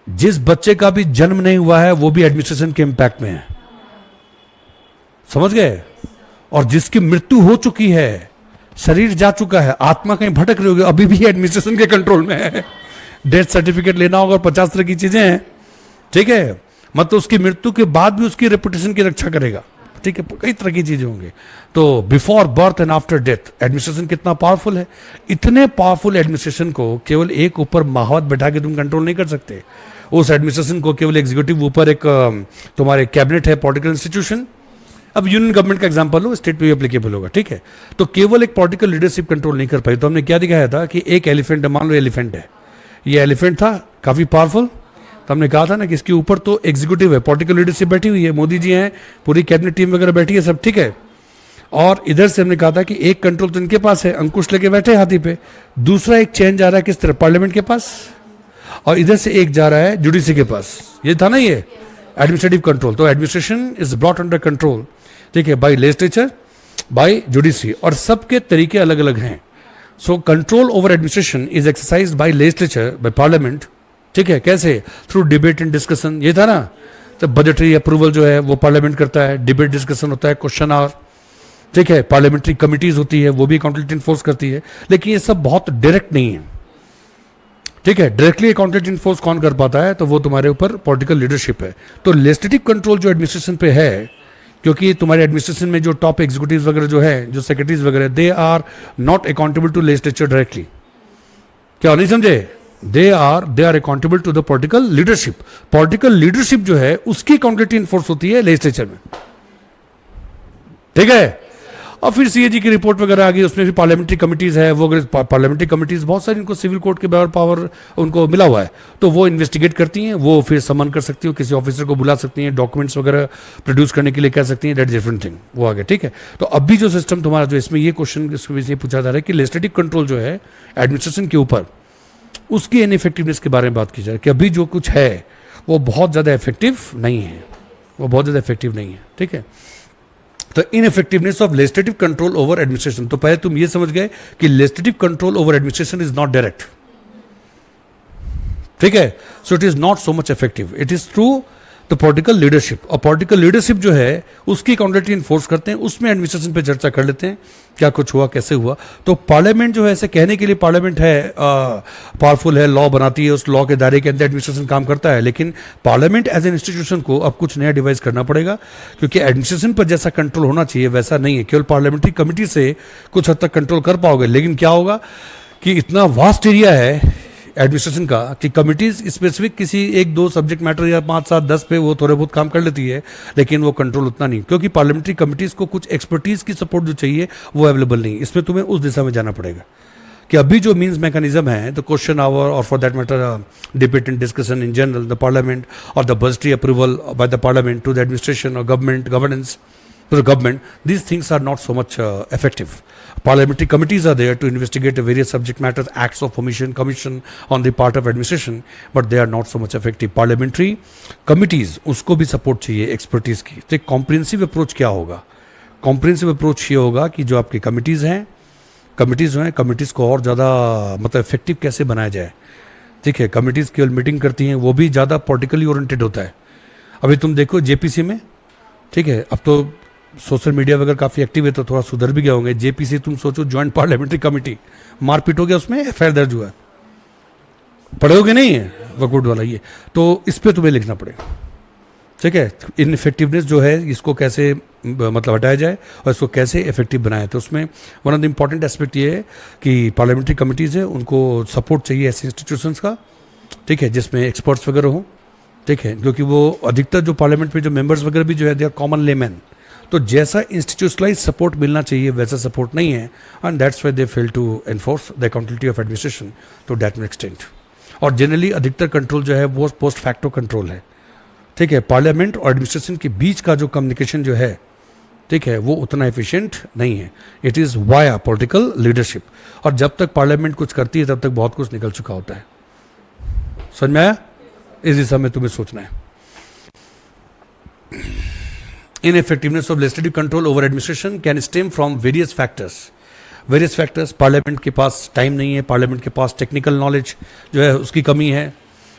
Speaker 1: जिस बच्चे का भी जन्म नहीं हुआ है वो भी एडमिनिस्ट्रेशन के इम्पैक्ट में है, समझ गए? और जिसकी मृत्यु हो चुकी है, शरीर जा चुका है, आत्मा कहीं भटक रही होगी, अभी भी एडमिनिस्ट्रेशन के कंट्रोल में है। डेथ सर्टिफिकेट लेना होगा, 50 तरह की चीजें हैं, ठीक है? मतलब उसकी मृत्यु के बाद भी उसकी रेपुटेशन की रक्षा करेगा, ठीक है? कई तरह की चीजें होंगी। तो before birth and after death administration कितना पावरफुल है। इतने पावरफुल एडमिनिस्ट्रेशन को केवल एक ऊपर माहौत बैठा के तुम कंट्रोल नहीं कर सकते। उस एडमिनिस्ट्रेशन को केवल एग्जीक्यूटिव ऊपर एक तुम्हारे कैबिनेट है, पॉलिटिकल इंस्टीट्यूशन। अब यूनियन गवर्नमेंट का एग्जांपल लो, स्टेट पे भी एप्लीकेबल होगा, ठीक है? तो केवल एक पॉलिटिकल लीडरशिप कंट्रोल नहीं कर पाई। तो हमने क्या दिखाया था कि एक एलिफेंट, मान लो एलिफेंट है, ये एलिफेंट था काफी पावरफुल, तो हमने कहा था ना कि इसके ऊपर तो एग्जीक्यूटिव है, पॉलिटिकल लीडरशिप बैठी हुई है, मोदी जी हैं, पूरी कैबिनेट टीम वगैरह बैठी है, सब ठीक है। और इधर से हमने कहा था कि एक कंट्रोल तो इनके पास है, अंकुश लेके बैठे हाथी पे, दूसरा एक चेंज जा रहा है किस तरह, पार्लियामेंट के पास, और इधर से एक जा रहा है जुडिशरी के पास। ये था ना ये एडमिनिस्ट्रेटिव कंट्रोल। तो administration is brought under control, ठीक है, बाय लेजिस्लेचर, बाय जुडिशरी, और सबके तरीके अलग अलग हैं। So control over administration is exercise by legislature, by parliament, ठीक है? कैसे? Through debate and discussion. ये था ना, तो बजटरी अप्रूवल जो है वो पार्लियामेंट करता है, डिबेट डिस्कशन होता है, क्वेश्चन आवर, ठीक है, पार्लियामेंट्री कमिटीज होती है, वो भी अकाउंटेबिलिटी इन्फोर्स करती है। लेकिन ये सब बहुत डायरेक्ट नहीं है, ठीक है? डायरेक्टली अकाउंटेबिलिटी इन्फोर्स कौन कर पाता है? तो वो तुम्हारे ऊपर पॉलिटिकल लीडरशिप है। तो लेजिस्लेटिव कंट्रोल जो एडमिनिस्ट्रेशन पे है, क्योंकि तुम्हारे एडमिनिस्ट्रेशन में जो टॉप एग्जीक्यूटिव वगैरह जो है, जो सेक्रेटरीज वगैरह, they are not accountable to legislature directly. क्या नहीं समझे? They are accountable to the political leadership. Political leadership जो है उसकी अकाउंटेबिलिटी इन्फोर्स होती है लेजिस्लेचर में, ठीक है? और फिर सीएजी की रिपोर्ट वगैरह आ गई, उसमें भी पार्लियामेंट्री कमिटीज है, वो पार्लियामेंट्री कमिटीज बहुत सारी, इनको सिविल कोर्ट के बराबर पावर उनको मिला हुआ है, तो वो इन्वेस्टिगेट करती हैं, वो फिर समन कर सकती हो, किसी ऑफिसर को बुला सकती हैं, डॉक्यूमेंट्स वगैरह प्रोड्यूस करने के लिए कह सकती हैं, दैट डिफरेंट थिंग, वो आ गया, ठीक है? तो अभी जो सिस्टम तुम्हारा जो इसमें ये क्वेश्चन इसमें पूछा जा रहा है कि लेजिस्लेटिव कंट्रोल जो है एडमिनिस्ट्रेशन के ऊपर, उसकी इनइफेक्टिवनेस के बारे में बात की जाए कि अभी जो कुछ है वो बहुत ज़्यादा इफेक्टिव नहीं है, वो बहुत ज़्यादा इफेक्टिव नहीं है, ठीक है? तो इनइफेक्टिवनेस of legislative control over administration. तो पहले तुम ये समझ गए कि legislative control over administration is not direct, ठीक है? So it is not so much effective, it is through the political leadership. और पॉलिटिकल लीडरशिप जो है उसकी अकाउंटेबिलिटी इन्फोर्स करते हैं, उसमें एडमिनिस्ट्रेशन पे चर्चा कर लेते हैं क्या कुछ हुआ, कैसे हुआ। तो पार्लियामेंट जो है, ऐसे कहने के लिए पार्लियामेंट है पावरफुल है, लॉ बनाती है, उस लॉ के दायरे के अंदर एडमिनिस्ट्रेशन काम करता है, लेकिन पार्लियामेंट एज एन इंस्टीट्यूशन को अब कुछ नया डिवाइस करना पड़ेगा, क्योंकि एडमिनिस्ट्रेशन पर जैसा कंट्रोल होना चाहिए वैसा नहीं है। केवल पार्लियामेंट्री कमिटी से कुछ हद तक कंट्रोल कर पाओगे, लेकिन क्या होगा कि इतना वास्ट एरिया है एडमिनिस्ट्रेशन का कि कमिटीज स्पेसिफिक किसी एक दो सब्जेक्ट मैटर या 5, 7, 10 पे वो थोड़े बहुत काम कर लेती है, लेकिन वो कंट्रोल उतना नहीं, क्योंकि पार्लियामेंट्री कमिटीज को कुछ एक्सपर्टीज की सपोर्ट जो चाहिए वो अवेलेबल नहीं। इसमें तुम्हें उस दिशा में जाना पड़ेगा कि अभी जो मीन्स मैकेनिज्म है, द क्वेश्चन आवर और for that matter debate and discussion in general, the parliament और the budgetary approval by the parliament to the administration और government governance to the government, these things are not so much effective. Parliamentary committees are there to investigate the various subject matters, acts of commission on the part of administration, but they are not so much effective. Parliamentary committees, उसको भी support चाहिए expertise की। तो एक comprehensive approach क्या होगा? Comprehensive approach ये होगा कि जो आपकी committees हैं, committees हैं, committees को और ज़्यादा मतलब effective कैसे बनाया जाए, ठीक है? committees केवल मीटिंग करती हैं, वो भी ज़्यादा politically oriented होता है। अभी तुम देखो जेपीसी में, ठीक है, अब तो सोशल मीडिया वगैरह काफ़ी एक्टिव है तो थोड़ा सुधर भी गए होंगे। जेपीसी तुम सोचो, ज्वाइंट पार्लियामेंट्री कमेटी, मारपीट हो गया उसमें, एफआईआर दर्ज हुआ, पढ़ोगे नहीं है वकूट वाला ये, तो इस पर तुम्हें लिखना पड़ेगा, ठीक है? इनइफेक्टिवनेस जो है इसको कैसे मतलब हटाया जाए और इसको कैसे इफेक्टिव बनाया। तो उसमें one of the important aspect ये है कि पार्लियामेंट्री कमिटीज़ है उनको सपोर्ट चाहिए ऐसे इंस्टीट्यूशंस का, ठीक है, जिसमें एक्सपर्ट्स वगैरह हों, ठीक है? क्योंकि वो अधिकतर जो पार्लियामेंट में जो मेंबर्स वगैरह भी जो है दे आर कॉमन लेमैन, तो जैसा इंस्टीट्यूशनलाइज सपोर्ट मिलना चाहिए वैसा सपोर्ट नहीं है, and that's why they fail to enforce the accountability of administration to that extent. और जनरली अधिकतर कंट्रोल जो है वो पोस्ट फैक्टो कंट्रोल है, ठीक है, पार्लियामेंट और एडमिनिस्ट्रेशन के बीच का जो कम्युनिकेशन जो है, ठीक है, वो उतना एफिशिएंट नहीं है. It is via political leadership. और जब तक पार्लियामेंट कुछ करती है तब तक बहुत कुछ निकल चुका होता है. समझ में आया? इस दिशा में तुम्हें सोचना है. Ineffectiveness of legislative control over administration can stem from various factors. Parliament के पास टाइम नहीं है, पार्लियामेंट के पास टेक्निकल नॉलेज जो है उसकी कमी है.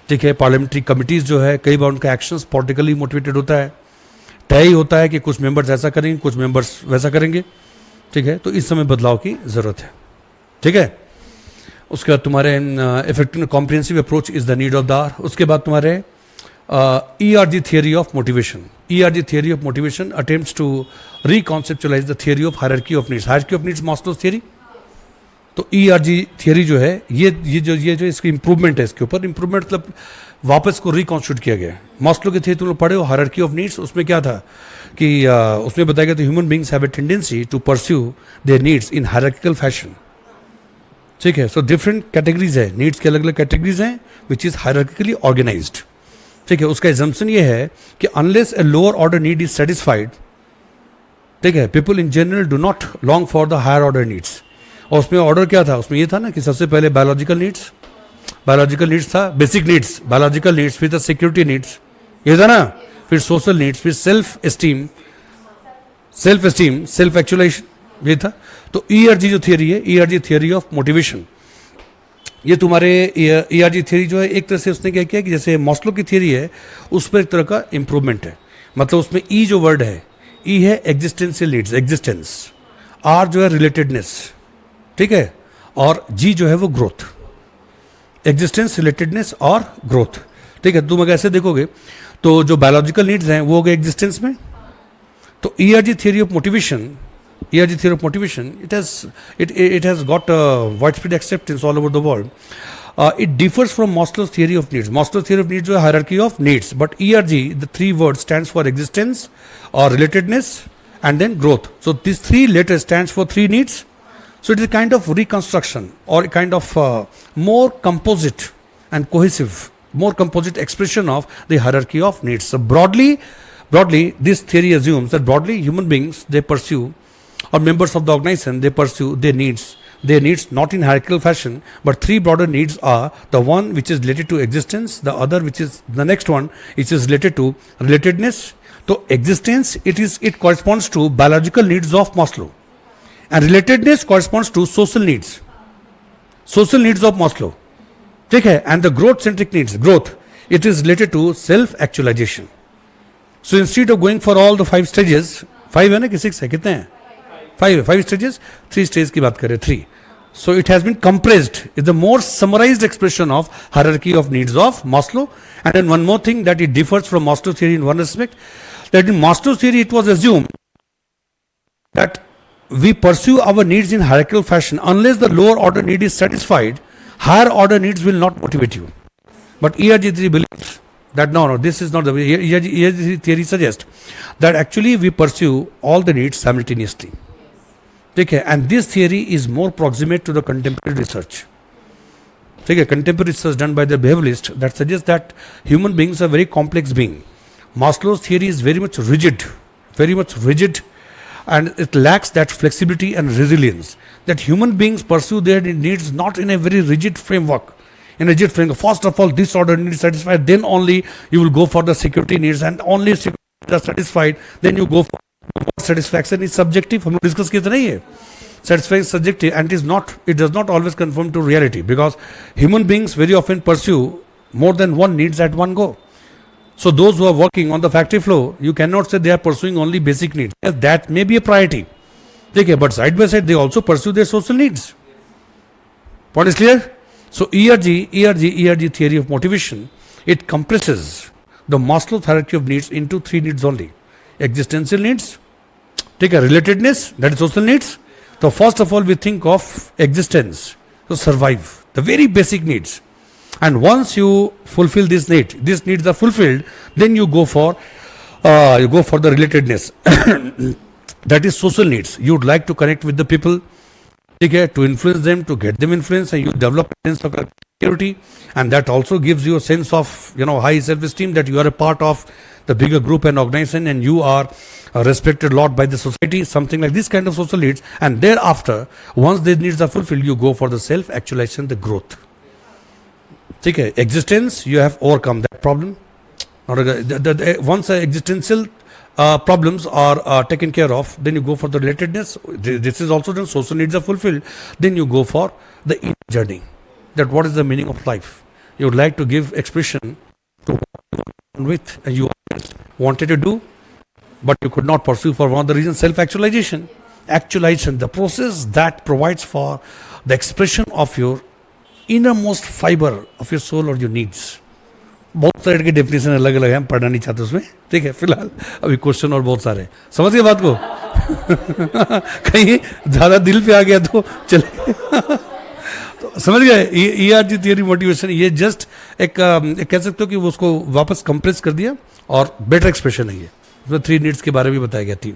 Speaker 1: ठीक है, पार्लियामेंट्री कमिटीज़ जो है कई बार उनका एक्शंस पॉलिटिकली मोटिवेटेड होता है. तय ही होता है कि कुछ मेंबर्स ऐसा करेंगे, कुछ मेंबर्स वैसा करेंगे. ठीक है, तो इस समय बदलाव की ज़रूरत है. ठीक है, उसके बाद तुम्हारे effective comprehensive approach is the need of the hour. उसके बाद तुम्हारे ERG theory of motivation. ERG theory of motivation attempts to reconceptualize the theory of hierarchy of needs. Hierarchy of needs Maslow's theory. तो ERG theory जो है ये जो इसकी improvement है, इसके ऊपर इम्प्रूवमेंट मतलब वापस को रिकॉन्स्टिट्यूट किया गया. मास्लो की theory तुम लोग पढ़े हो, हायरार्की ऑफ नीड्स. उसमें क्या था कि उसमें बताया गया था human beings have a tendency to pursue their needs in hierarchical fashion. ठीक है, सो डिफरेंट कैटेगरीज है, नीड्स के अलग अलग कैटेगरीज हैं विच इज हायरार्किकली ऑर्गेनाइज्ड. ठीक है, उसका एजम्पशन ये है कि unless a lower order need is satisfied, ठीक है, people in general do not long for the higher order needs. और उसमें ऑर्डर क्या था? उसमें ये था ना कि सबसे पहले बायोलॉजिकल नीड्स था, बेसिक नीड्स, बायोलॉजिकल नीड्स, फिर था सिक्योरिटी नीड्स, ये था ना, फिर सोशल नीड्स, फिर सेल्फ एस्टीम, सेल्फ एक्चुअलाइजेशन, ये था. तो ERG जो थियरी है, ERG थियरी ऑफ मोटिवेशन, ये तुम्हारे ERG थियरी जो है एक तरह से उसने क्या किया कि जैसे मॉस्लो की थियरी है उस पर एक तरह का इंप्रूवमेंट है. मतलब उसमें E जो वर्ड है, E है एग्जिस्टेंशियल नीड्स, एग्जिस्टेंस. R जो है रिलेटेडनेस, ठीक है, और G जो है वो ग्रोथ. एग्जिस्टेंस, रिलेटेडनेस और ग्रोथ. ठीक है, तुम अगर ऐसे देखोगे तो जो बायोलॉजिकल नीड्स हैं वो हो गए एग्जिस्टेंस में. तो ERG theory of motivation, it has got widespread acceptance all over the world. It differs from Maslow's theory of needs. Maslow's theory of needs is a hierarchy of needs, but ERG, the three words stands for existence or relatedness and then growth. So these three letters stands for three needs. So it is a kind of reconstruction or a kind of more composite and cohesive, more composite expression of the hierarchy of needs. So broadly, this theory assumes that broadly human beings, they pursue, or members of the organization, they pursue their needs not in hierarchical fashion, but three broader needs are: the one which is related to existence, the other which is the next one which is related to relatedness. So existence, it corresponds to biological needs of Maslow, and relatedness corresponds to social needs of Maslow. Okay, and the growth centric needs, it is related to self actualization. So instead of going for all the 5 stages, 5 है ना कि 6 है, कितने हैं? 5 stages, 3 stages की बात करें, 3. So it has been compressed. It's the more summarized expression of hierarchy of needs of Maslow. And then one more thing, that it differs from Maslow's theory in one respect, that in Maslow's theory it was assumed that we pursue our needs in hierarchical fashion. Unless the lower order need is satisfied, higher order needs will not motivate you. But ERG theory believes that no, this is not the way. ERG theory suggests that actually we pursue all the needs simultaneously. Okay, and this theory is more proximate to the contemporary research. Okay, contemporary research done by the behavioralists that suggests that human beings are very complex beings. Maslow's theory is very much rigid, and it lacks that flexibility and resilience. That human beings pursue their needs not in a very rigid framework. First of all, this order needs satisfied, then only you will go for the security needs, and only if security needs are satisfied, then you go for satisfaction is subjective. हम लोग discuss किए थे नहीं है. Satisfaction is subjective and it does not always conform to reality, because human beings very often pursue more than one needs at one go. So those who are working on the factory floor, you cannot say they are pursuing only basic needs. Yes, that may be a priority. Okay, but side by side they also pursue their social needs. Point is clear? So ERG theory of motivation, it compresses the Maslow's hierarchy of needs into 3 needs only: existential needs, take a relatedness, that is social needs. So first of all we think of existence, to survive, the very basic needs. And once you fulfill these needs are fulfilled, then you go for the relatedness. That is social needs. You would like to connect with the people, okay, to influence them, to get them influence, and you develop a sense of security, and that also gives you a sense of high self-esteem that you are a part of the bigger group and organization, and you are respected a lot by the society, something like this kind of social needs. And thereafter, once these needs are fulfilled, you go for the self-actualization, the growth. Okay, existence, you have overcome that problem. Once existential problems are taken care of, then you go for the relatedness. This is also done. Social needs are fulfilled. Then you go for the inner journey. That what is the meaning of life? You would like to give expression to what you want with and you wanted to do, but you could not pursue for one of the reasons. Self-actualization. Actualization, the process that provides for the expression of your innermost fiber of your soul or your needs. बहुत सारे के definition अलग अलग है, हम पढ़ना नहीं चाहते उसमें, ठीक है. फिलहाल अभी क्वेश्चन और बहुत सारे, समझ गए बात को? कहीं ज्यादा दिल पे आ गया तो चले. तो समझ गए, ERG थियरी मोटिवेशन, ये जस्ट एक कह सकते हो कि वो उसको वापस कंप्रेस कर दिया और बेटर एक्सप्रेशन है ये. उसमें 3 नीड्स के बारे में बताया गया, 3.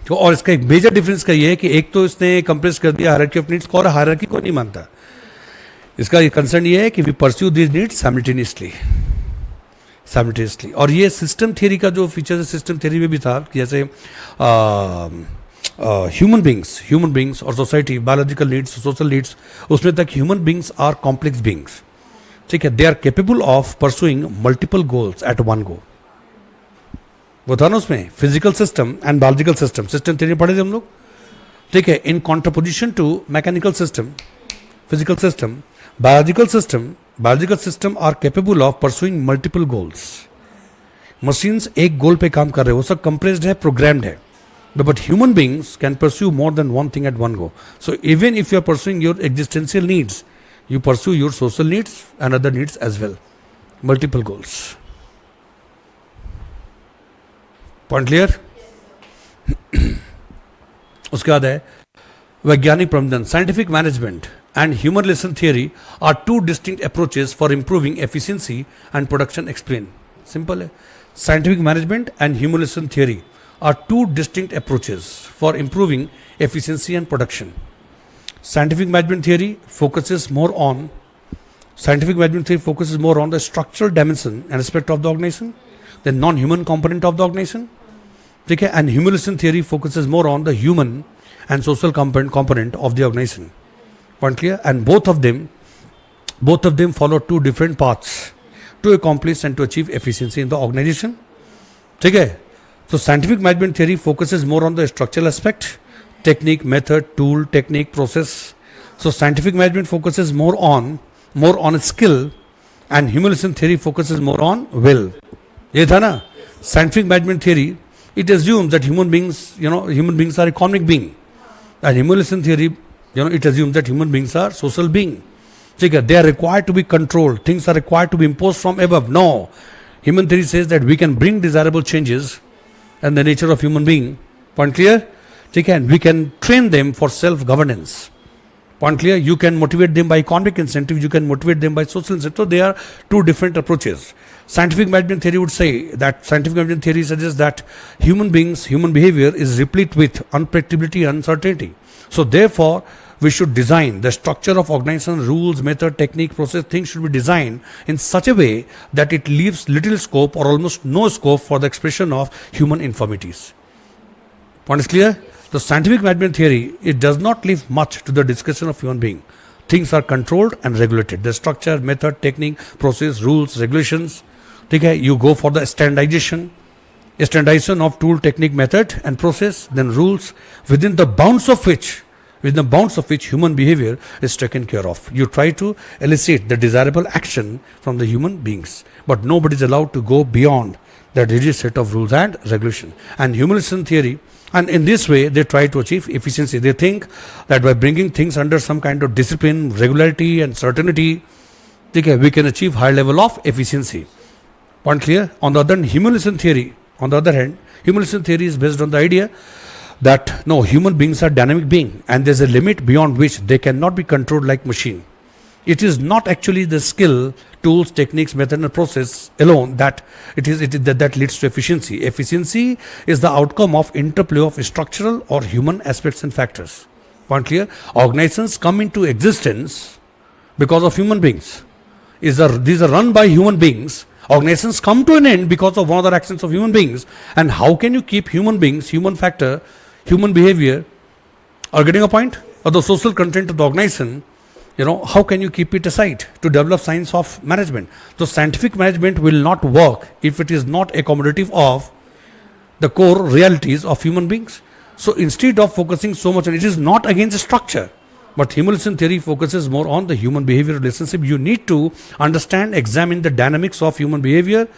Speaker 1: तो और इसका एक मेजर डिफरेंस का ये है कि एक तो इसने कंप्रेस कर दिया हायरार्की ऑफ नीड्स को, और हायरार्की को नहीं मानता. इसका कंसर्न ये है कि we pursue this needs simultaneously. और ये सिस्टम थियरी का जो फीचर है, सिस्टम थियरी में भी था कि जैसे ह्यूमन बींग्स और society, biological needs, social needs, उसमें तक human beings are complex beings, ठीक है. They are capable of pursuing multiple goals at one go. वो था ना उसमें physical system and biological system theory पढ़े थे हम लोग, ठीक है. In contraposition to mechanical system, physical system, biological system are capable of pursuing multiple goals. Machines एक गोल पे काम कर रहे हैं, वो सब compressed है, programmed है. But human beings can pursue more than one thing at one go. So even if you are pursuing your existential needs, you pursue your social needs and other needs as well. Multiple goals. Point clear? उसके बाद है वैज्ञानिक प्रबंधन. Scientific management and human relation theory are two distinct approaches for improving efficiency and production. Explain. Simple है. Scientific management and human relation theory are two distinct approaches for improving efficiency and production. Scientific management theory focuses more on the structural dimension and aspect of the organization, the non-human component of the organization. Okay? And human relation theory focuses more on the human and social component of the organization. Point clear? And both of them follow two different paths to accomplish and to achieve efficiency in the organization. Okay? So scientific management theory focuses more on the structural aspect, technique, method, tool, technique, process. So scientific management focuses more on skill, and human relation theory focuses more on will. ये था ना? Scientific management theory, it assumes that human beings are economic being, and human relation theory, it assumes that human beings are social being. They are required to be controlled. Things are required to be imposed from above. No. Human theory says that we can bring desirable changes in the nature of human being. Point clear? And we can train them for self-governance. Point clear? You can motivate them by economic incentive. You can motivate them by social incentive. So they are two different approaches. Scientific management theory would say that suggests that human behavior is replete with unpredictability and uncertainty. So therefore, we should design the structure of organization, rules, method, technique, process. Things should be designed in such a way that it leaves little scope or almost no scope for the expression of human infirmities. Point is clear? The scientific management theory, it does not leave much to the discussion of human being. Things are controlled and regulated. The structure, method, technique, process, rules, regulations. You go for the standardization of tool, technique, method and process, then rules within the bounds of which human behavior is taken care of. You try to elicit the desirable action from the human beings, but nobody is allowed to go beyond that rigid set of rules and regulation. And human relation theory, and in this way they try to achieve efficiency. They think that by bringing things under some kind of discipline, regularity and certainty, we can achieve high level of efficiency. Point clear? On the other hand, human relation theory is based on the idea that no, human beings are dynamic beings and there's a limit beyond which they cannot be controlled like machine. It is not actually the skill, tools, techniques, method and process alone that that leads to efficiency. Efficiency is the outcome of interplay of structural or human aspects and factors. Point clear? Organizations come into existence because of human beings. These are run by human beings. Organizations come to an end because of one of the actions of human beings. And how can you keep human beings, human factor, human behavior, are getting a point? Or the social content of the organization, how can you keep it aside to develop science of management? So scientific management will not work if it is not accommodative of the core realities of human beings. So instead of focusing so much on it, is not against structure, but humanism theory focuses more on the human behavior relationship. You need to understand, examine the dynamics of human behavior,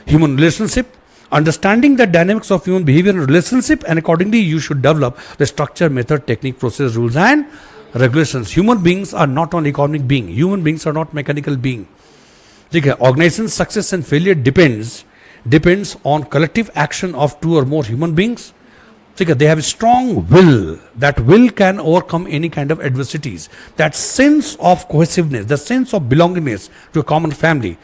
Speaker 1: human relationship, understanding the dynamics of human behavior and relationship, and accordingly you should develop the structure, method, technique, process, rules and regulations. Human beings are not an economic being. Human beings are not mechanical being. Okay. Organization success and failure depends on collective action of two or more human beings. They have a strong will. That will can overcome any kind of adversities. That sense of cohesiveness, the sense of belongingness to a common family.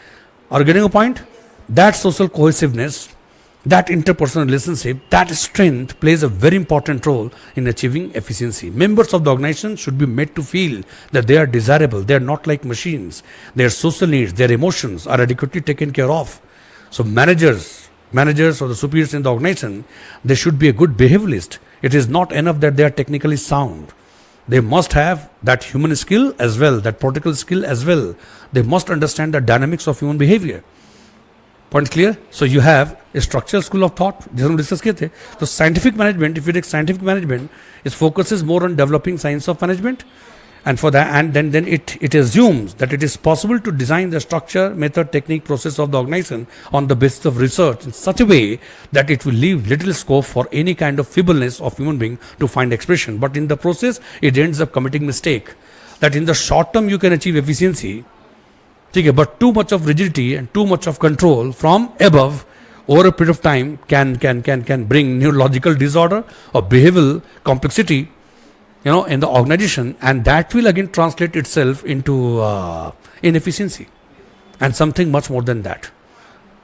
Speaker 1: Are you getting a point? That social cohesiveness, that interpersonal relationship, that strength plays a very important role in achieving efficiency. Members of the organization should be made to feel that they are desirable. They are not like machines. Their social needs, their emotions are adequately taken care of. So managers or the superiors in the organization, they should be a good behaviorist. It is not enough that they are technically sound. They must have that human skill as well, that political skill as well. They must understand the dynamics of human behavior. Point clear? So you have a structural school of thought. जिसे हम discuss किए थे. So scientific management, if you take scientific management, it focuses more on developing science of management. And for that, and then it assumes that it is possible to design the structure, method, technique, process of the organization on the basis of research in such a way that it will leave little scope for any kind of feebleness of human being to find expression. But in the process, it ends up committing mistake. That in the short term you can achieve efficiency, but too much of rigidity and too much of control from above over a period of time can bring neurological disorder or behavioral complexity in the organization, and that will again translate itself into inefficiency and something much more than that.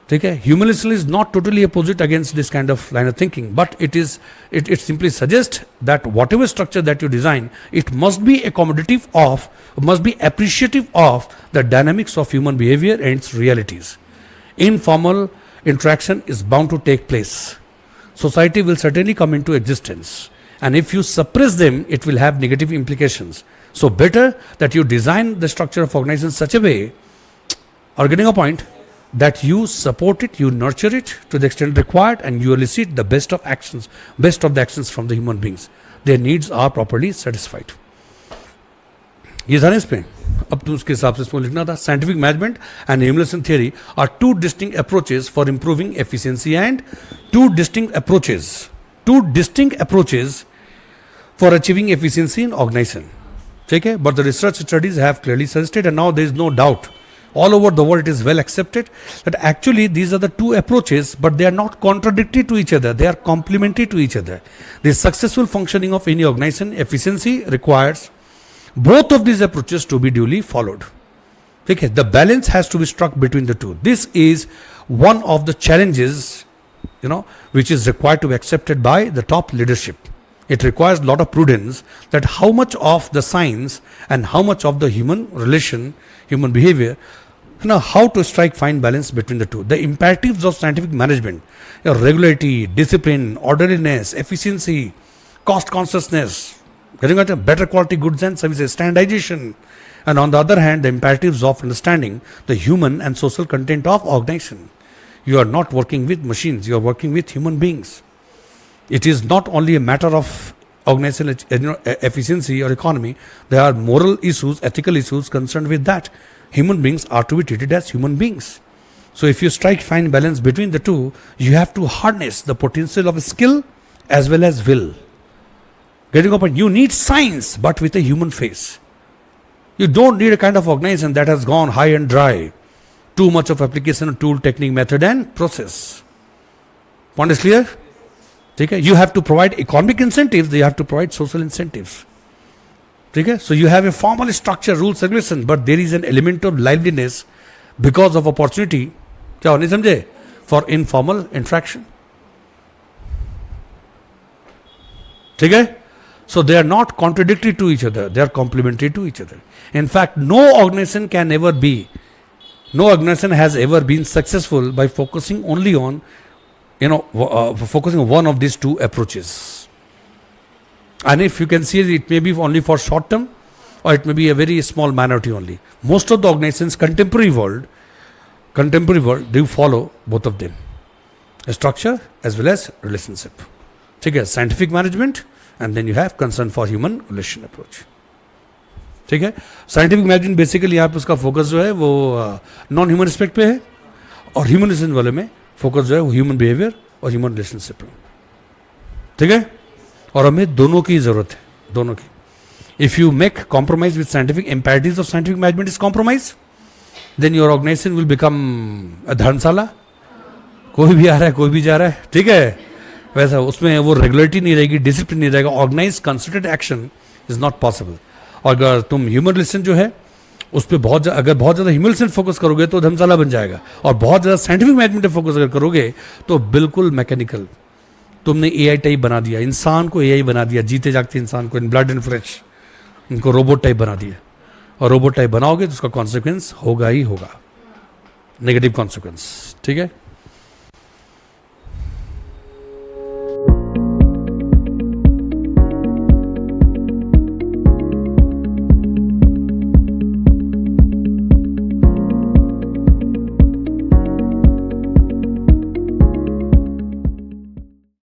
Speaker 1: Humanism is not totally opposite against this kind of line of thinking, but it simply suggests that whatever structure that you design, it must be accommodative of, must be appreciative of the dynamics of human behavior and its realities. Informal interaction is bound to take place. Society will certainly come into existence. And if you suppress them, it will have negative implications. So better that you design the structure of organization in such a way, or getting a point, that you support it, you nurture it to the extent required, and you elicit the best of the actions from the human beings. Their needs are properly satisfied. ये जाने इसमें अब तो उसके हिसाब से इसमें लिखना था. Scientific management and humanism theory are two distinct approaches for improving efficiency and two distinct approaches for achieving efficiency in organization. Okay? But the research studies have clearly suggested, and now there is no doubt, all over the world it is well accepted, that actually these are the two approaches, but they are not contradictory to each other, they are complementary to each other. The successful functioning of any organization, efficiency requires both of these approaches to be duly followed. Okay? The balance has to be struck between the two. This is one of the challenges which is required to be accepted by the top leadership. It requires a lot of prudence, that how much of the science and how much of the human relation, human behavior, how to strike fine balance between the two. The imperatives of scientific management, regularity, discipline, orderliness, efficiency, cost consciousness, getting at better quality goods and services, standardization. And on the other hand, the imperatives of understanding the human and social content of organization. You are not working with machines, you are working with human beings. It is not only a matter of organizational efficiency or economy, there are moral issues, ethical issues concerned with that. Human beings are to be treated as human beings. So if you strike fine balance between the two, you have to harness the potential of skill as well as will. Getting up, you need science but with a human face. You don't need a kind of organization that has gone high and dry. Too much of application of tool, technique, method and process. Point is clear? Okay? You have to provide economic incentives, you have to provide social incentives. Okay? So you have a formal structure, rules, regulation, but there is an element of liveliness because of opportunity for informal interaction. Okay? So they are not contradictory to each other, they are complementary to each other. In fact, no organization has ever been successful by focusing only on, focusing on one of these two approaches. And if you can see it may be only for short term or it may be a very small minority only. Most of the organizations, contemporary world, do follow both of them. A structure as well as relationship. ठीक है, scientific management and then you have concern for human relation approach. ठीक है, scientific management basically यहाँ पे उसका focus जो है वो नॉन ह्यूमन रिस्पेक्ट पे है और ह्यूमन रिलेशन वाले में फोकस जो है वो ह्यूमन बिहेवियर और ह्यूमन रिलेशनशिप पे. ठीक है, और हमें दोनों की जरूरत है, दोनों की. If you make compromise with scientific imperatives of scientific management is compromise, then your organization will become a dharamshala. कोई भी आ रहा है, कोई भी जा रहा है. ठीक है, वैसा उसमें वो रेगुलरिटी नहीं रहेगी, डिसिप्लिन नहीं रहेगा, organise concentrated action is not possible. और अगर तुम ह्यूमन रिलेशन जो है उस पर अगर बहुत ज़्यादा ह्यूमन रिलेशन फोकस करोगे तो धर्मशाला बन जाएगा, और बहुत ज़्यादा साइंटिफिक मैनेजमेंट पे फोकस अगर करोगे तो बिल्कुल मैकेनिकल. तुमने एआई टाइप बना दिया, इंसान को एआई बना दिया, जीते जागते इंसान को इन ब्लड एंड फ्लेश, उनको रोबोट टाइप बना दिया. और रोबोट टाइप बनाओगे तो उसका कॉन्सिक्वेंस होगा ही होगा, नेगेटिव कॉन्सिक्वेंस. ठीक है.